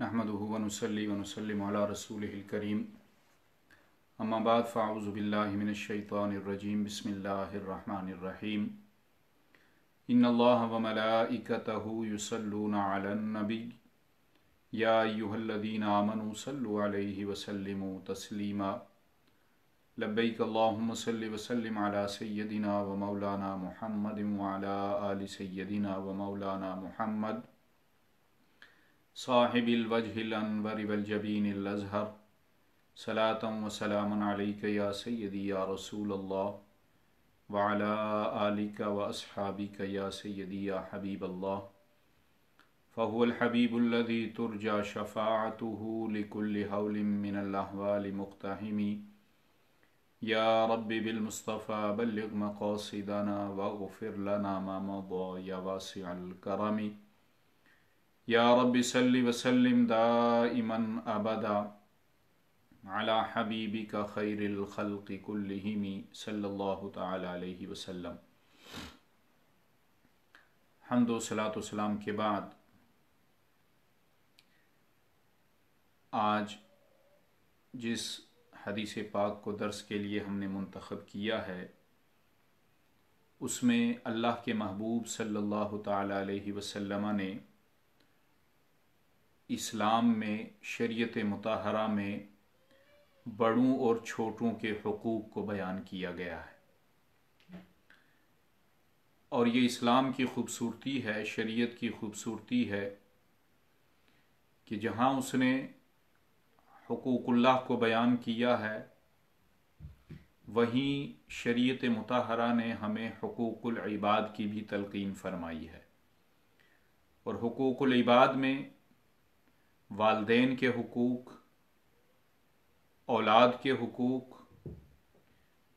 نحمده ونصلي ونسلم على رسوله الكريم اما بعد فاعوذ بالله من الشيطان الرجيم بسم الله الرحمن الرحيم ان الله وملائكته يصلون على النبي يا ايها الذين آمنوا صلوا عليه وسلموا تسليما لبيك اللهم صل وسلم على سيدنا ومولانا محمد وعلى آل سيدنا ومولانا محمد صاحب الوجه الانور والجبین الازہر صلاۃ و سلام علیک یا سیدی یا رسول اللہ وعلی آلک و اصحابک یا سیدی یا حبیب اللہ فهو الحبیب الذی ترجى شفاعته لكل حول من الاحوال مقتحم یا رب بالمصطفى بلغ مقاصدنا واغفر لنا ما مضى یا واسع الکرم یا رب صلی وسلم دائما ابدا علی حبیبک خیر الخلق کلہم صلی اللہ تعالی علیہ وسلم۔ حمد و صلاۃ و سلام کے بعد آج جس حدیث پاک کو درس کے لیے ہم نے منتخب کیا ہے اس میں اللہ کے محبوب صلی اللہ تعالی علیہ وسلم نے اسلام میں شریعت مطہرہ میں بڑوں اور چھوٹوں کے حقوق کو بیان کیا گیا ہے، اور یہ اسلام کی خوبصورتی ہے، شریعت کی خوبصورتی ہے کہ جہاں اس نے حقوق اللہ کو بیان کیا ہے وہیں شریعت مطہرہ نے ہمیں حقوق العباد کی بھی تلقین فرمائی ہے، اور حقوق العباد میں والدین کے حقوق، اولاد کے حقوق،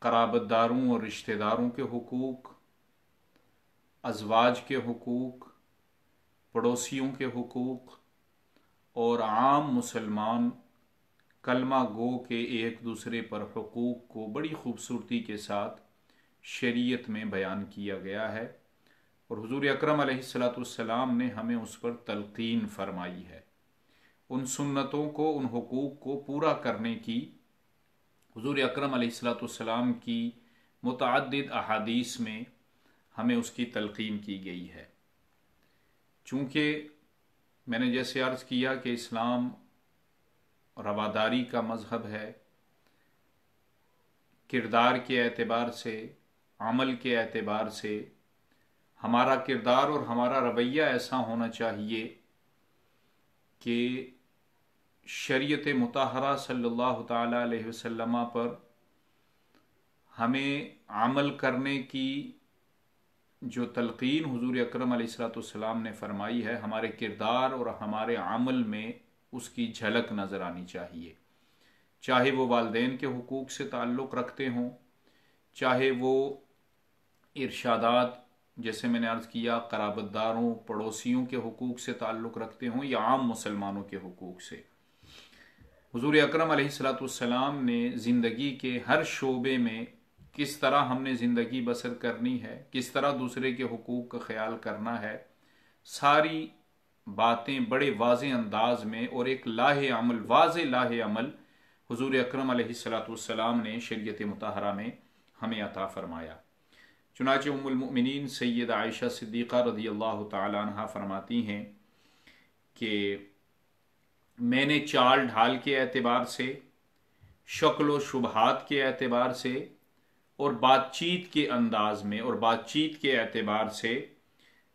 قرابت داروں اور رشتہ داروں کے حقوق، ازواج کے حقوق، پڑوسیوں کے حقوق، اور عام مسلمان کلمہ گو کے ایک دوسرے پر حقوق کو بڑی خوبصورتی کے ساتھ شریعت میں بیان کیا گیا ہے، اور حضور اکرم علیہ السلام نے ہمیں اس پر تلقین فرمائی ہے۔ ان سنتوں کو، ان حقوق کو پورا کرنے کی حضور اکرم علیہ السلام کی متعدد احادیث میں ہمیں اس کی تلقین کی گئی ہے۔ چونکہ میں نے جیسے عرض کیا کہ اسلام رواداری کا مذہب ہے، کردار کے اعتبار سے، عمل کے اعتبار سے ہمارا کردار اور ہمارا رویہ ایسا ہونا چاہیے کہ شریعت مطہرہ صلی اللہ تعالی علیہ وسلم پر ہمیں عمل کرنے کی جو تلقین حضور اکرم علیہ السلام نے فرمائی ہے، ہمارے کردار اور ہمارے عمل میں اس کی جھلک نظر آنی چاہیے، چاہے وہ والدین کے حقوق سے تعلق رکھتے ہوں، چاہے وہ ارشادات جیسے میں نے عرض کیا قرابت داروں، پڑوسیوں کے حقوق سے تعلق رکھتے ہوں، یا عام مسلمانوں کے حقوق سے۔ حضور اکرم علیہ السلام نے زندگی کے ہر شعبے میں کس طرح ہم نے زندگی بسر کرنی ہے، کس طرح دوسرے کے حقوق کا خیال کرنا ہے، ساری باتیں بڑے واضح انداز میں اور ایک واضح لاہ عمل حضور اکرم علیہ السلام نے شریعت مطہرہ میں ہمیں عطا فرمایا۔ چنانچہ ام المؤمنین سید عائشہ صدیقہ رضی اللہ تعالی عنہا فرماتی ہیں کہ میں نے چال ڈھال کے اعتبار سے، شکل و شبہات کے اعتبار سے، اور بات چیت کے انداز میں اور بات چیت کے اعتبار سے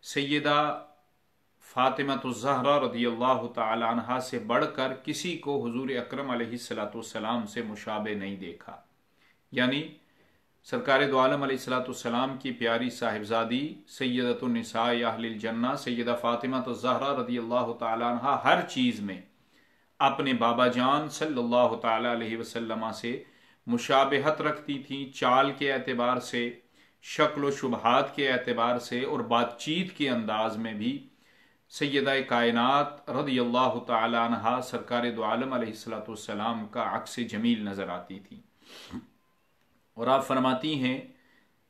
سیدہ فاطمہ الزہرا رضی اللہ تعالی عنہا سے بڑھ کر کسی کو حضور اکرم علیہ السلام سے مشابہ نہیں دیکھا، یعنی سرکار دو عالم علیہ السلام کی پیاری صاحبزادی سیدۃ النساء اہل الجنہ سیدہ فاطمہ الزہرا رضی اللہ تعالی عنہا ہر چیز میں اپنے بابا جان صلی اللہ تعالی علیہ وسلم سے مشابہت رکھتی تھیں، چال کے اعتبار سے، شکل و شبہات کے اعتبار سے، اور بات چیت کے انداز میں بھی سیدہ کائنات رضی اللہ تعالی عنہا سرکار دو عالم علیہ السلام کا عکس جمیل نظر آتی تھی۔ اور آپ فرماتی ہیں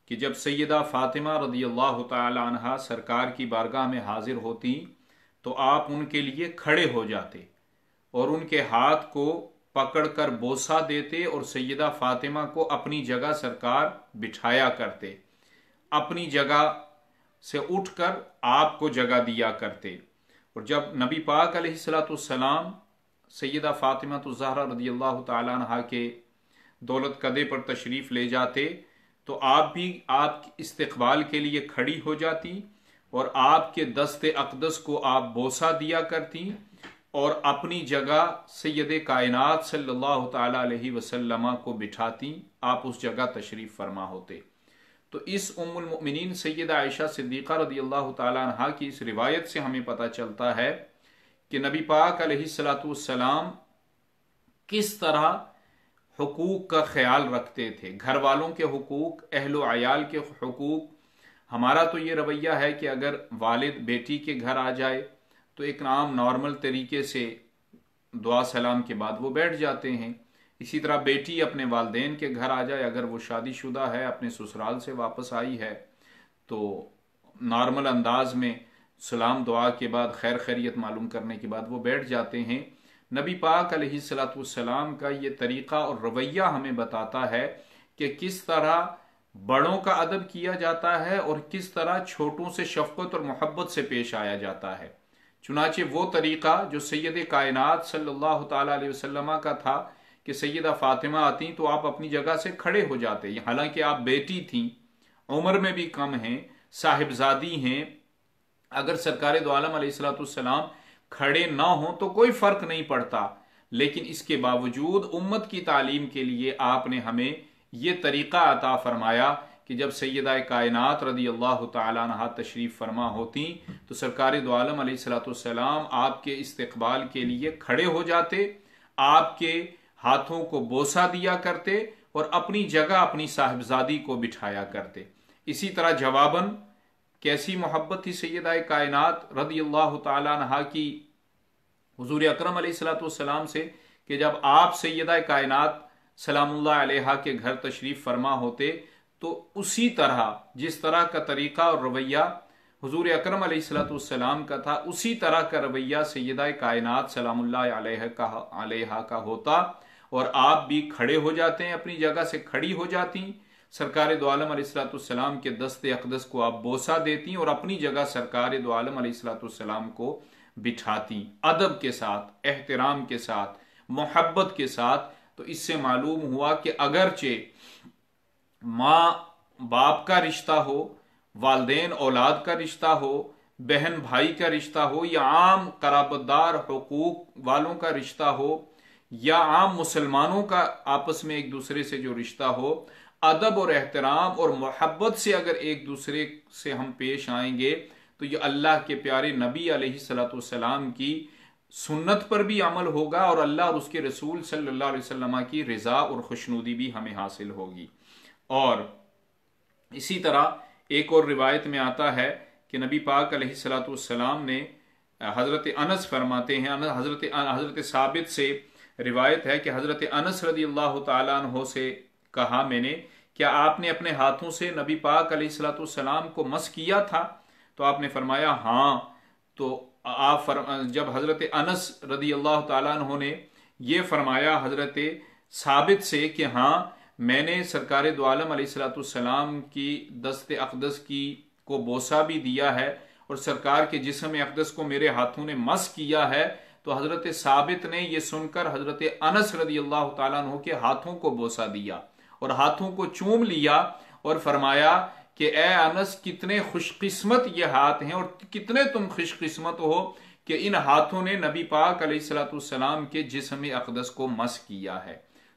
کہ جب سیدہ فاطمہ رضی اللہ تعالی عنہا سرکار کی بارگاہ میں حاضر ہوتی تو آپ ان کے لیے کھڑے ہو جاتے، اور ان کے ہاتھ کو پکڑ کر بوسہ دیتے اور سیدہ فاطمہ کو اپنی جگہ سرکار بٹھایا کرتے، اپنی جگہ سے اٹھ کر آپ کو جگہ دیا کرتے۔ اور جب نبی پاک علیہ الصلوۃ والسلام سیدہ فاطمہ الزہرا رضی اللہ تعالیٰ عنہا کے دولت قدے پر تشریف لے جاتے تو آپ بھی آپ استقبال کے لیے کھڑی ہو جاتی اور آپ کے دست اقدس کو آپ بوسہ دیا کرتی اور اپنی جگہ سید کائنات صلی اللہ تعالی علیہ وسلم کو بٹھاتی، آپ اس جگہ تشریف فرما ہوتے۔ تو اس ام المؤمنین سیدہ عائشہ صدیقہ رضی اللہ تعالی عنہا کی اس روایت سے ہمیں پتہ چلتا ہے کہ نبی پاک علیہ الصلوۃ والسلام کس طرح حقوق کا خیال رکھتے تھے، گھر والوں کے حقوق، اہل و عیال کے حقوق۔ ہمارا تو یہ رویہ ہے کہ اگر والد بیٹی کے گھر آ جائے تو ایک عام نارمل طریقے سے دعا سلام کے بعد وہ بیٹھ جاتے ہیں۔ اسی طرح بیٹی اپنے والدین کے گھر آ جائے، اگر وہ شادی شدہ ہے، اپنے سسرال سے واپس آئی ہے، تو نارمل انداز میں سلام دعا کے بعد خیر خیریت معلوم کرنے کے بعد وہ بیٹھ جاتے ہیں۔ نبی پاک علیہ الصلوۃ والسلام کا یہ طریقہ اور رویہ ہمیں بتاتا ہے کہ کس طرح بڑوں کا ادب کیا جاتا ہے اور کس طرح چھوٹوں سے شفقت اور محبت سے پیش آیا جاتا ہے۔ چنانچہ وہ طریقہ جو سید کائنات صلی اللہ تعالی علیہ وسلم کا تھا کہ سیدہ فاطمہ آتی تو آپ اپنی جگہ سے کھڑے ہو جاتے، حالانکہ آپ بیٹی تھیں، عمر میں بھی کم ہیں، صاحبزادی ہیں، اگر سرکار دو عالم علیہ الصلوۃ والسلام کھڑے نہ ہوں تو کوئی فرق نہیں پڑتا، لیکن اس کے باوجود امت کی تعلیم کے لیے آپ نے ہمیں یہ طریقہ عطا فرمایا کہ جب سیدہ کائنات رضی اللہ تعالیٰ عنہا تشریف فرما ہوتی تو سرکار دو عالم علیہ الصلوۃ والسلام آپ کے استقبال کے لیے کھڑے ہو جاتے، آپ کے ہاتھوں کو بوسہ دیا کرتے اور اپنی جگہ اپنی صاحبزادی کو بٹھایا کرتے۔ اسی طرح جواباً کیسی محبت تھی سیدہ کائنات رضی اللہ تعالیٰ عنہا کی حضور اکرم علیہ الصلوۃ والسلام سے کہ جب آپ سیدہ کائنات سلام اللہ علیہا کے گھر تشریف فرما ہوتے تو اسی طرح جس طرح کا طریقہ اور رویہ حضور اکرم علیہ الصلوۃ والسلام کا تھا، اسی طرح کا رویہ سیدہ کائنات سلام اللہ علیہا کا ہوتا اور آپ بھی کھڑے ہو جاتے ہیں، اپنی جگہ سے کھڑی ہو جاتی، سرکار دو عالم علیہ الصلوۃ والسلام کے دست اقدس کو آپ بوسہ دیتی اور اپنی جگہ سرکار دو عالم علیہ الصلوۃ والسلام کو بٹھاتی، ادب کے ساتھ، احترام کے ساتھ، محبت کے ساتھ۔ تو اس سے معلوم ہوا کہ اگرچہ ماں باپ کا رشتہ ہو، والدین اولاد کا رشتہ ہو، بہن بھائی کا رشتہ ہو، یا عام قرابت دار حقوق والوں کا رشتہ ہو، یا عام مسلمانوں کا آپس میں ایک دوسرے سے جو رشتہ ہو، ادب اور احترام اور محبت سے اگر ایک دوسرے سے ہم پیش آئیں گے تو یہ اللہ کے پیارے نبی علیہ الصلوۃ والسلام کی سنت پر بھی عمل ہوگا اور اللہ اور اس کے رسول صلی اللہ علیہ وسلم کی رضا اور خوشنودی بھی ہمیں حاصل ہوگی۔ اور اسی طرح ایک اور روایت میں آتا ہے کہ نبی پاک علیہ الصلوۃ والسلام نے حضرت انس فرماتے ہیں، حضرت ثابت سے روایت ہے کہ حضرت انس رضی اللہ تعالیٰ عنہ سے کہا میں نے، کیا آپ نے اپنے ہاتھوں سے نبی پاک علیہ الصلوۃ والسلام کو مس کیا تھا؟ تو آپ نے فرمایا ہاں۔ تو آپ جب حضرت انس رضی اللہ تعالیٰ عنہ نے یہ فرمایا حضرت ثابت سے کہ ہاں میں نے سرکار دو عالم علیہ الصلوۃ والسلام کی دست اقدس کی کو بوسہ بھی دیا ہے اور سرکار کے جسم اقدس کو میرے ہاتھوں نے مس کیا ہے، تو حضرت ثابت نے یہ سن کر حضرت انس رضی اللہ تعالیٰ عنہ کے ہاتھوں کو بوسہ دیا اور ہاتھوں کو چوم لیا اور فرمایا کہ اے انس کتنے خوش قسمت یہ ہاتھ ہیں اور کتنے تم خوش قسمت ہو کہ ان ہاتھوں نے نبی پاک علیہ الصلوۃ والسلام کے جسم اقدس کو مس کیا ہے۔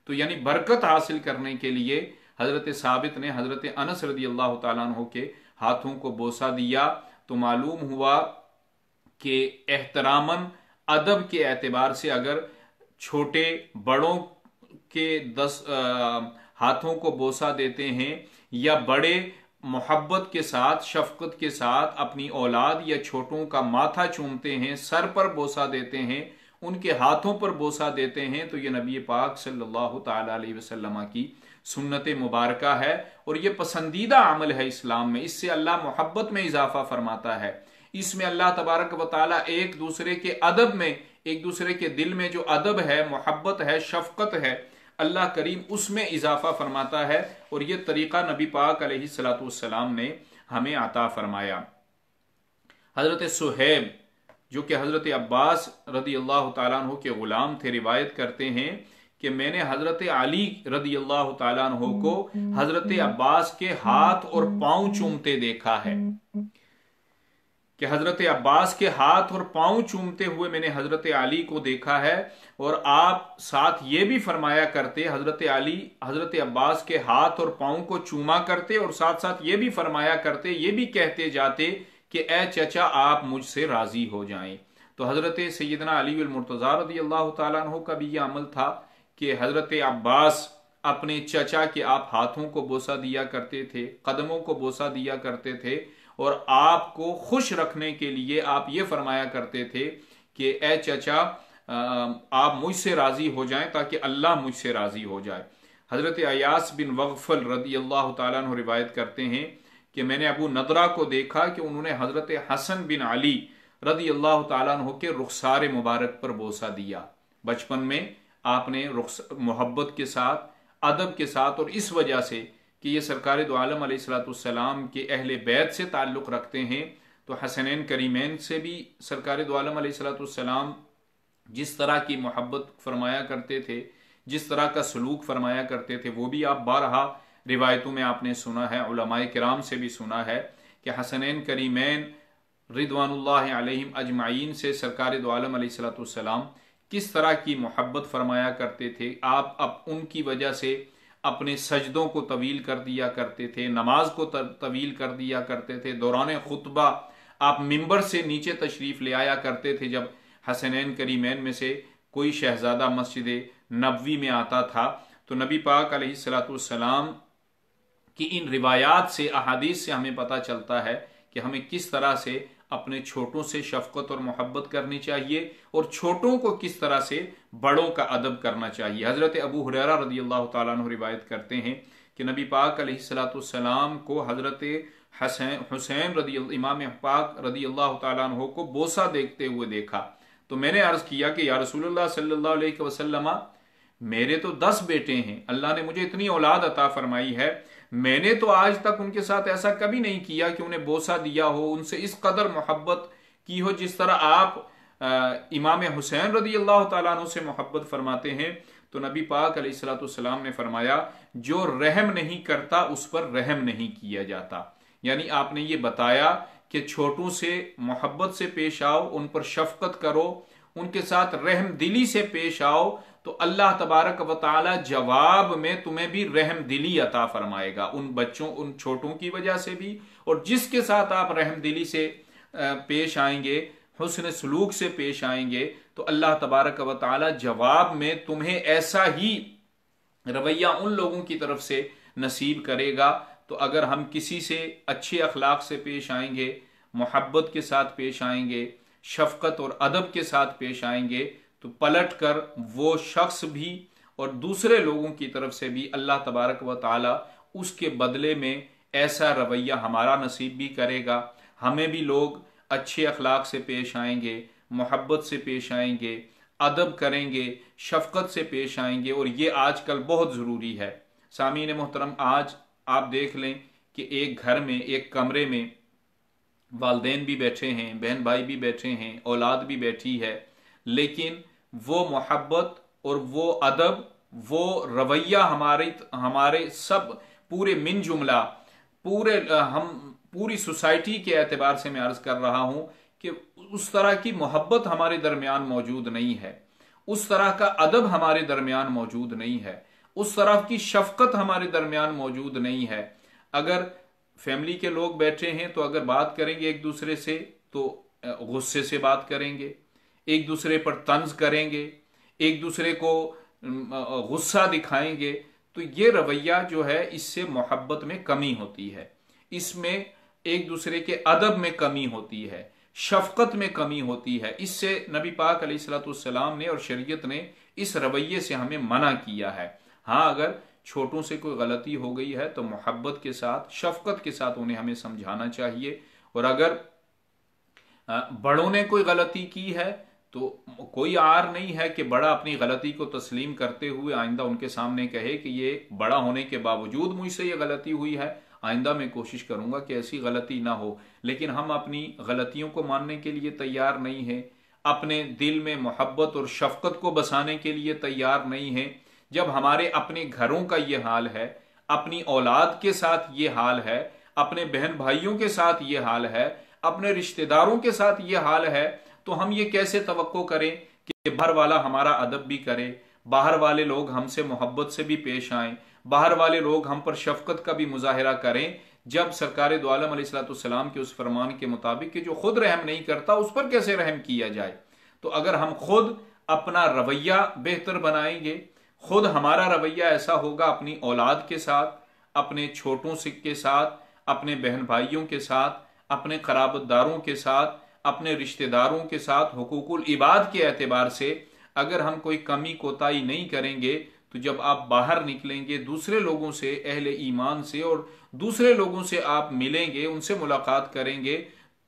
تو یعنی برکت حاصل کرنے کے لیے حضرت ثابت نے حضرت انس رضی اللہ تعالیٰ عنہ کے ہاتھوں کو بوسہ دیا۔ تو معلوم ہوا کہ احتراماً ادب کے اعتبار سے اگر چھوٹے بڑوں کے ہاتھوں کو بوسہ دیتے ہیں یا بڑے محبت کے ساتھ شفقت کے ساتھ اپنی اولاد یا چھوٹوں کا ماتھا چومتے ہیں، سر پر بوسہ دیتے ہیں، ان کے ہاتھوں پر بوسہ دیتے ہیں، تو یہ نبی پاک صلی اللہ تعالی علیہ وسلم کی سنت مبارکہ ہے اور یہ پسندیدہ عمل ہے اسلام میں۔ اس سے اللہ محبت میں اضافہ فرماتا ہے، اس میں اللہ تبارک و تعالی ایک دوسرے کے ادب میں، ایک دوسرے کے دل میں جو ادب ہے، محبت ہے، شفقت ہے، اللہ کریم اس میں اضافہ فرماتا ہے، اور یہ طریقہ نبی پاک علیہ الصلوۃ والسلام نے ہمیں عطا فرمایا۔ حضرت صہیب جو کہ حضرت عباس رضی اللہ تعالیٰ عنہ کے غلام تھے، روایت کرتے ہیں کہ میں نے حضرت علی رضی اللہ تعالیٰ عنہ کو حضرت عباس کے ہاتھ اور پاؤں چومتے دیکھا ہے، کہ حضرت عباس کے ہاتھ اور پاؤں چومتے ہوئے میں نے حضرت علی کو دیکھا ہے، اور آپ ساتھ یہ بھی فرمایا کرتے، حضرت علی حضرت عباس کے ہاتھ اور پاؤں کو چوما کرتے، اور ساتھ ساتھ یہ بھی فرمایا کرتے، یہ بھی کہتے جاتے کہ اے چچا آپ مجھ سے راضی ہو جائیں۔ تو حضرت سیدنا علی المرتضیٰ رضی اللہ تعالیٰ عنہ کا بھی یہ عمل تھا کہ حضرت عباس اپنے چچا کے آپ ہاتھوں کو بوسہ دیا کرتے تھے، قدموں کو بوسہ دیا کرتے تھے، اور آپ کو خوش رکھنے کے لیے آپ یہ فرمایا کرتے تھے کہ اے چچا آپ مجھ سے راضی ہو جائیں تاکہ اللہ مجھ سے راضی ہو جائے۔ حضرت عیاس بن وغفل رضی اللہ تعالیٰ عنہ روایت کرتے ہیں کہ میں نے ابو نضرہ کو دیکھا کہ انہوں نے حضرت حسن بن علی رضی اللہ تعالیٰ عنہ کے رخسار مبارک پر بوسہ دیا۔ بچپن میں آپ نے محبت کے ساتھ، ادب کے ساتھ، اور اس وجہ سے کہ یہ سرکار دو عالم علیہ الصلوۃ والسلام کے اہل بیت سے تعلق رکھتے ہیں، تو حسنین کریمین سے بھی سرکار دو عالم علیہ الصلوۃ والسلام جس طرح کی محبت فرمایا کرتے تھے، جس طرح کا سلوک فرمایا کرتے تھے، وہ بھی آپ بارہا روایتوں میں آپ نے سنا ہے، علماء کرام سے بھی سنا ہے کہ حسنین کریمین رضوان اللہ علیہم اجمعین سے سرکار دو عالم علیہ الصلوۃ والسلام کس طرح کی محبت فرمایا کرتے تھے۔ آپ ان کی وجہ سے اپنے سجدوں کو طویل کر دیا کرتے تھے، نماز کو طویل کر دیا کرتے تھے، دوران خطبہ آپ منبر سے نیچے تشریف لے آیا کرتے تھے۔ جب حسنین کریمین میں سے کوئی شہزادہ مسجد نبوی میں آتا تھا تو نبی پاک علیہ الصلوۃ والسلام کی ان روایات سے، احادیث سے ہمیں پتہ چلتا ہے کہ ہمیں کس طرح سے اپنے چھوٹوں سے شفقت اور محبت کرنی چاہیے، اور چھوٹوں کو کس طرح سے بڑوں کا ادب کرنا چاہیے۔ حضرت ابو ہریرہ رضی اللہ تعالیٰ عنہ روایت کرتے ہیں کہ نبی پاک علیہ الصلوۃ والسلام کو حضرت حسین امام پاک رضی اللہ تعالیٰ عنہ کو بوسہ دیکھتے ہوئے دیکھا، تو میں نے عرض کیا کہ یا رسول اللہ صلی اللہ علیہ وسلم، میرے تو 10 بیٹے ہیں، اللہ نے مجھے اتنی اولاد عطا فرمائی ہے، میں نے تو آج تک ان کے ساتھ ایسا کبھی نہیں کیا کہ انہیں بوسہ دیا ہو، ان سے اس قدر محبت کی ہو جس طرح آپ امام حسین رضی اللہ تعالیٰ عنہ سے محبت فرماتے ہیں۔ تو نبی پاک علیہ الصلوۃ والسلام نے فرمایا جو رحم نہیں کرتا اس پر رحم نہیں کیا جاتا، یعنی آپ نے یہ بتایا کہ چھوٹوں سے محبت سے پیش آؤ، ان پر شفقت کرو، ان کے ساتھ رحم دلی سے پیش آؤ، تو اللہ تبارک و تعالی جواب میں تمہیں بھی رحم دلی عطا فرمائے گا، ان بچوں، ان چھوٹوں کی وجہ سے بھی، اور جس کے ساتھ آپ رحم دلی سے پیش آئیں گے، حسن سلوک سے پیش آئیں گے، تو اللہ تبارک و تعالی جواب میں تمہیں ایسا ہی رویہ ان لوگوں کی طرف سے نصیب کرے گا۔ تو اگر ہم کسی سے اچھے اخلاق سے پیش آئیں گے، محبت کے ساتھ پیش آئیں گے، شفقت اور ادب کے ساتھ پیش آئیں گے، تو پلٹ کر وہ شخص بھی اور دوسرے لوگوں کی طرف سے بھی اللہ تبارک و تعالی اس کے بدلے میں ایسا رویہ ہمارا نصیب بھی کرے گا، ہمیں بھی لوگ اچھے اخلاق سے پیش آئیں گے، محبت سے پیش آئیں گے، ادب کریں گے، شفقت سے پیش آئیں گے، اور یہ آج کل بہت ضروری ہے۔ سامعین محترم، آج آپ دیکھ لیں کہ ایک گھر میں، ایک کمرے میں والدین بھی بیٹھے ہیں، بہن بھائی بھی بیٹھے ہیں، اولاد بھی بیٹھی ہے، لیکن وہ محبت اور وہ ادب، وہ رویہ ہمارے سب پورے من جملہ پوری سوسائٹی کے اعتبار سے میں عرض کر رہا ہوں کہ اس طرح کی محبت ہمارے درمیان موجود نہیں ہے، اس طرح کا ادب ہمارے درمیان موجود نہیں ہے، اس طرح کی شفقت ہمارے درمیان موجود نہیں ہے۔ اگر فیملی کے لوگ بیٹھے ہیں تو اگر بات کریں گے ایک دوسرے سے تو غصے سے بات کریں گے، ایک دوسرے پر طنز کریں گے، ایک دوسرے کو غصہ دکھائیں گے، تو یہ رویہ جو ہے اس سے محبت میں کمی ہوتی ہے، اس میں ایک دوسرے کے ادب میں کمی ہوتی ہے، شفقت میں کمی ہوتی ہے۔ اس سے نبی پاک علیہ الصلوۃ والسلام نے اور شریعت نے اس رویے سے ہمیں منع کیا ہے۔ ہاں، اگر چھوٹوں سے کوئی غلطی ہو گئی ہے تو محبت کے ساتھ، شفقت کے ساتھ انہیں ہمیں سمجھانا چاہیے، اور اگر بڑوں نے کوئی غلطی کی ہے تو کوئی عار نہیں ہے کہ بڑا اپنی غلطی کو تسلیم کرتے ہوئے آئندہ ان کے سامنے کہے کہ یہ بڑا ہونے کے باوجود مجھ سے یہ غلطی ہوئی ہے، آئندہ میں کوشش کروں گا کہ ایسی غلطی نہ ہو۔ لیکن ہم اپنی غلطیوں کو ماننے کے لیے تیار نہیں ہیں، اپنے دل میں محبت اور شفقت کو بسانے کے لیے تیار نہیں ہیں۔ جب ہمارے اپنے گھروں کا یہ حال ہے، اپنی اولاد کے ساتھ یہ حال ہے، اپنے بہن بھائیوں کے ساتھ یہ حال ہے، اپنے رشتہ داروں کے ساتھ یہ حال ہے، تو ہم یہ کیسے توقع کریں کہ باہر والا ہمارا ادب بھی کرے، باہر والے لوگ ہم سے محبت سے بھی پیش آئیں، باہر والے لوگ ہم پر شفقت کا بھی مظاہرہ کریں، جب سرکار دو عالم علیہ السلام کے اس فرمان کے مطابق کہ جو خود رحم نہیں کرتا اس پر کیسے رحم کیا جائے؟ تو اگر ہم خود اپنا رویہ بہتر بنائیں گے، خود ہمارا رویہ ایسا ہوگا اپنی اولاد کے ساتھ، اپنے چھوٹوں کے ساتھ، اپنے بہن بھائیوں کے ساتھ، اپنے قرابت داروں کے ساتھ، اپنے رشتہ داروں کے ساتھ، حقوق العباد کے اعتبار سے اگر ہم کوئی کمی کوتاہی نہیں کریں گے تو جب آپ باہر نکلیں گے دوسرے لوگوں سے، اہل ایمان سے اور دوسرے لوگوں سے آپ ملیں گے، ان سے ملاقات کریں گے،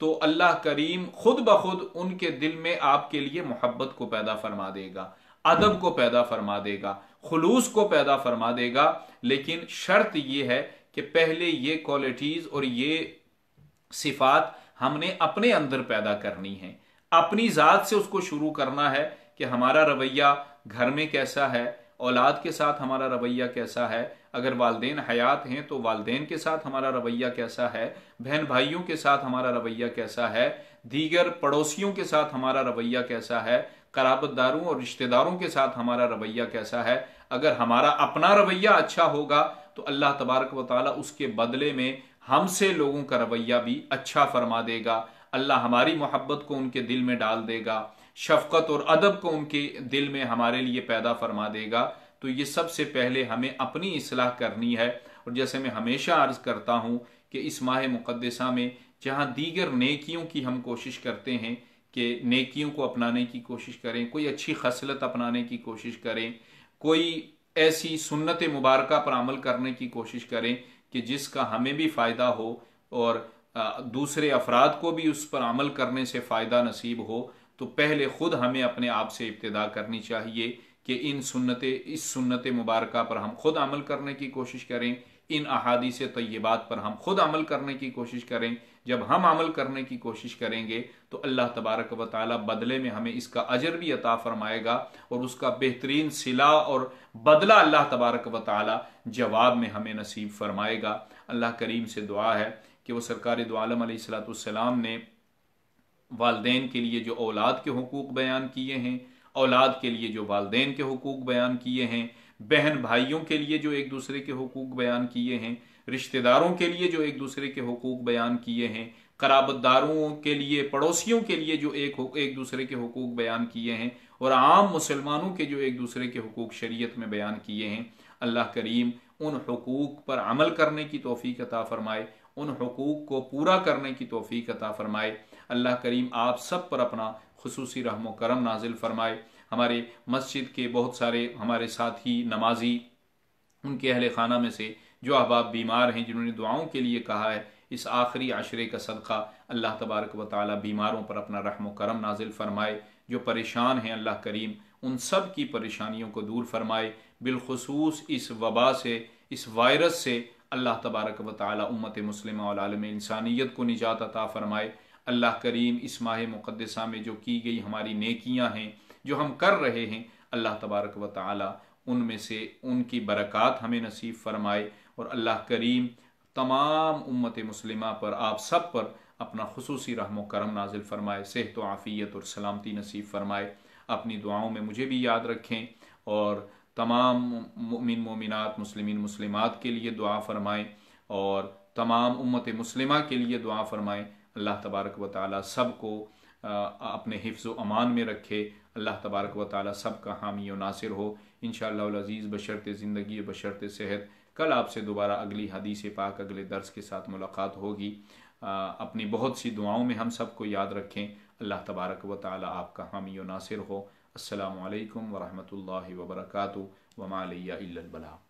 تو اللہ کریم خود بخود ان کے دل میں آپ کے لیے محبت کو پیدا فرما دے گا، ادب کو پیدا فرما دے گا، خلوص کو پیدا فرما دے گا۔ لیکن شرط یہ ہے کہ پہلے یہ کوالٹیز اور یہ صفات ہم نے اپنے اندر پیدا کرنی ہے، اپنی ذات سے اس کو شروع کرنا ہے کہ ہمارا رویہ گھر میں کیسا ہے، اولاد کے ساتھ ہمارا رویہ کیسا ہے، اگر والدین حیات ہیں تو والدین کے ساتھ ہمارا رویہ کیسا ہے، بہن بھائیوں کے ساتھ ہمارا رویہ کیسا ہے، دیگر پڑوسیوں کے ساتھ ہمارا رویہ کیسا ہے، قرابت داروں اور رشتہ داروں کے ساتھ ہمارا رویہ کیسا ہے۔ اگر ہمارا اپنا رویہ اچھا ہوگا تو اللہ تبارک و تعالی اس کے بدلے میں ہم سے لوگوں کا رویہ بھی اچھا فرما دے گا، اللہ ہماری محبت کو ان کے دل میں ڈال دے گا، شفقت اور ادب کو ان کے دل میں ہمارے لیے پیدا فرما دے گا۔ تو یہ سب سے پہلے ہمیں اپنی اصلاح کرنی ہے۔ اور جیسے میں ہمیشہ عرض کرتا ہوں کہ اس ماہ مقدسہ میں جہاں دیگر نیکیوں کی ہم کوشش کرتے ہیں کہ نیکیوں کو اپنانے کی کوشش کریں، کوئی اچھی خصلت اپنانے کی کوشش کریں، کوئی ایسی سنت مبارکہ پر عمل کرنے کی کوشش کریں کہ جس کا ہمیں بھی فائدہ ہو اور دوسرے افراد کو بھی اس پر عمل کرنے سے فائدہ نصیب ہو، تو پہلے خود ہمیں اپنے آپ سے ابتدا کرنی چاہیے کہ اس سنت مبارکہ پر ہم خود عمل کرنے کی کوشش کریں، ان احادیث طیبات پر ہم خود عمل کرنے کی کوشش کریں۔ جب ہم عمل کرنے کی کوشش کریں گے تو اللہ تبارک و تعالی بدلے میں ہمیں اس کا اجر بھی عطا فرمائے گا اور اس کا بہترین صلہ اور بدلہ اللہ تبارک و تعالی جواب میں ہمیں نصیب فرمائے گا۔ اللہ کریم سے دعا ہے کہ وہ سرکار دو عالم علیہ السلام نے والدین کے لیے جو اولاد کے حقوق بیان کیے ہیں، اولاد کے لیے جو والدین کے حقوق بیان کیے ہیں، بہن بھائیوں کے لیے جو ایک دوسرے کے حقوق بیان کیے ہیں، رشتہ داروں کے لیے جو ایک دوسرے کے حقوق بیان کیے ہیں، قرابت داروں کے لیے، پڑوسیوں کے لیے جو ایک دوسرے کے حقوق بیان کیے ہیں، اور عام مسلمانوں کے جو ایک دوسرے کے حقوق شریعت میں بیان کیے ہیں، اللہ کریم ان حقوق پر عمل کرنے کی توفیق عطا فرمائے، ان حقوق کو پورا کرنے کی توفیق عطا فرمائے۔ اللہ کریم آپ سب پر اپنا خصوصی رحم و کرم نازل فرمائے۔ ہمارے مسجد کے بہت سارے ہمارے ساتھی نمازی، ان کے اہل خانہ میں سے جو احباب بیمار ہیں، جنہوں نے دعاؤں کے لیے کہا ہے، اس آخری عشرے کا صدقہ اللہ تبارک و تعالی بیماروں پر اپنا رحم و کرم نازل فرمائے۔ جو پریشان ہیں اللہ کریم ان سب کی پریشانیوں کو دور فرمائے، بالخصوص اس وبا سے، اس وائرس سے اللہ تبارک و تعالی امت مسلمہ اور عالم انسانیت کو نجات عطا فرمائے۔ اللہ کریم اس ماہ مقدسہ میں جو کی گئی ہماری نیکیاں ہیں، جو ہم کر رہے ہیں، اللہ تبارک و تعالی ان میں سے ان کی برکات ہمیں نصیب فرمائے، اور اللہ کریم تمام امت مسلمہ پر، آپ سب پر اپنا خصوصی رحم و کرم نازل فرمائے، صحت و عافیت اور سلامتی نصیب فرمائے۔ اپنی دعاؤں میں مجھے بھی یاد رکھیں اور تمام مؤمن مومنات، مسلمین مسلمات کے لیے دعا فرمائیں اور تمام امت مسلمہ کے لیے دعا فرمائیں۔ اللہ تبارک و تعالی سب کو اپنے حفظ و امان میں رکھے، اللہ تبارک و تعالی سب کا حامی و ناصر ہو انشاءاللہ العزیز، بشرط زندگی و بشرط صحت۔ کل آپ سے دوبارہ اگلی حدیث پاک، اگلے درس کے ساتھ ملاقات ہوگی۔ اپنی بہت سی دعاؤں میں ہم سب کو یاد رکھیں۔ اللہ تبارک و تعالی آپ کا حامی و ناصر ہو۔ السلام علیکم ورحمۃ اللہ وبرکاتہ۔ وما علیہ الا البلاغ۔